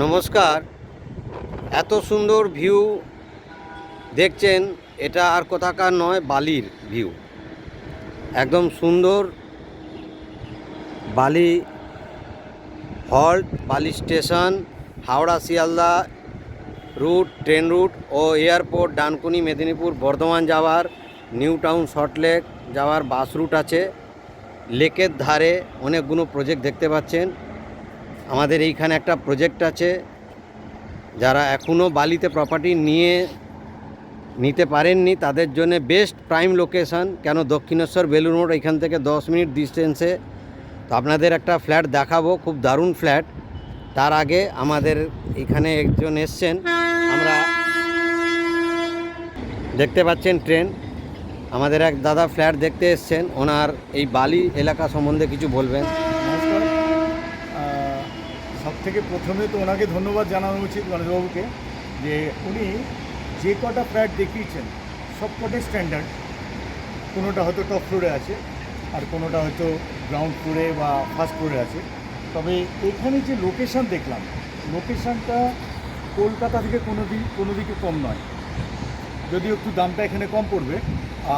নমস্কার। এত সুন্দর ভিউ দেখছেন, এটা আর কোথাকার নয়, বালির ভিউ। একদম সুন্দর Bally halt, Bally station, Howrah Sealdah route, train route ও এয়ারপোর্ট, ডানকুনি, মেদিনীপুর, বর্ধমান যাওয়ার, নিউ টাউন, সল্টলেক যাওয়ার বাস রুট আছে। লেকের ধারে অনেকগুলো প্রজেক্ট দেখতে পাচ্ছেন। আমাদের এইখানে একটা প্রজেক্ট আছে, যারা এখনও বালিতে প্রপার্টি নিতে পারেননি তাদের জন্য বেস্ট প্রাইম লোকেশান। কেন, দক্ষিণেশ্বর বেলুড় মঠ এখান থেকে 10 মিনিট ডিস্টেন্সে। তো আপনাদের একটা ফ্ল্যাট দেখাবো, খুব দারুণ ফ্ল্যাট। তার আগে আমাদের এখানে একজন এসছেন, আমরা দেখতে পাচ্ছেন ট্রেন। আমাদের এক দাদা ফ্ল্যাট দেখতে এসছেন, ওনার এই বালি এলাকা সম্বন্ধে কিছু বলবেন। নমস্কার। সব থেকে প্রথমে তো ওনাকে ধন্যবাদ জানানো উচিত গণেশবাবুকে, যে উনি যে কটা ফ্ল্যাট দেখিয়েছেন সব কটাই স্ট্যান্ডার্ড। কোনোটা হয়তো টপ ফ্লোরে আছে, আর কোনোটা হয়তো গ্রাউন্ড ফ্লোরে বা ফার্স্ট ফ্লোরে আছে। তবে এখানে যে লোকেশান দেখলাম, লোকেশানটা কলকাতা থেকে কোনো দিকে কম নয়, যদিও একটু দামটা এখানে কম পড়বে।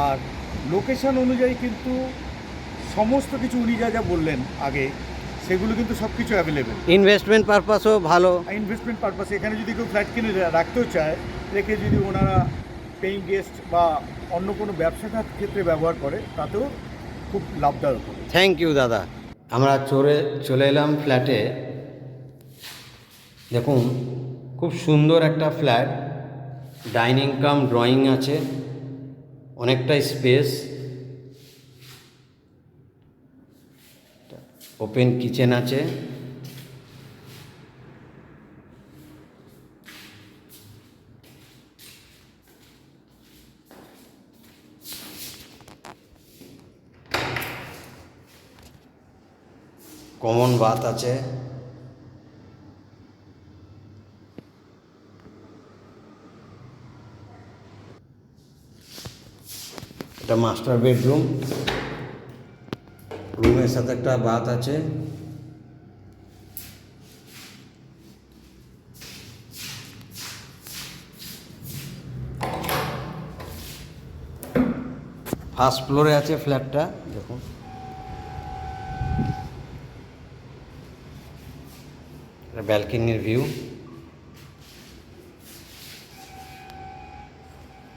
আর লোকেশান অনুযায়ী কিন্তু সমস্ত কিছু উনি যা যা বললেন আগে, সেগুলো কিন্তু সব কিছু অ্যাভেলেবেল। ইনভেস্টমেন্ট পারপাসও ভালো। ইনভেস্টমেন্ট পারপাসে এখানে যদি কেউ ফ্ল্যাট কিনে রাখতেও চায়, রেখে যদি ওনারা পেইং গেস্ট বা অন্য কোনো ব্যবসার ক্ষেত্রে ব্যবহার করে, তাতেও খুব লাভদায়ক হবে। থ্যাংক ইউ দাদা। আমরা চলে এলাম ফ্ল্যাটে। দেখুন, খুব সুন্দর একটা ফ্ল্যাট, ডাইনিং কাম ড্রয়িং আছে, অনেকটাই স্পেস, ওপেন কিচেন আছে। কমন বাথ আছে। এটা মাস্টার বেডরুম, রুমের সাথে একটা বাথ আছে। ফার্স্ট ফ্লোরে আছে ফ্ল্যাটটা। দেখুন, ব্যালকনির ভিউ।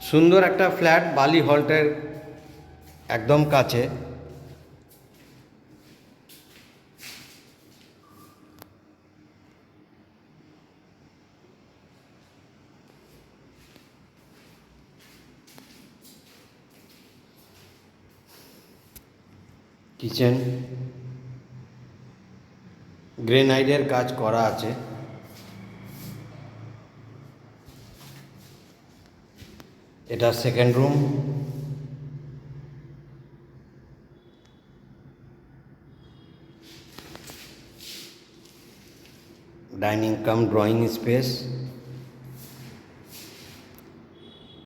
সুন্দর একটা ফ্ল্যাট, বালি হল্টের একদম কাছে। কিচেন গ্রেনাইটের কাজ করা আছে। এটা সেকেন্ড রুম। ডাইনিং কাম ড্রয়িং স্পেস।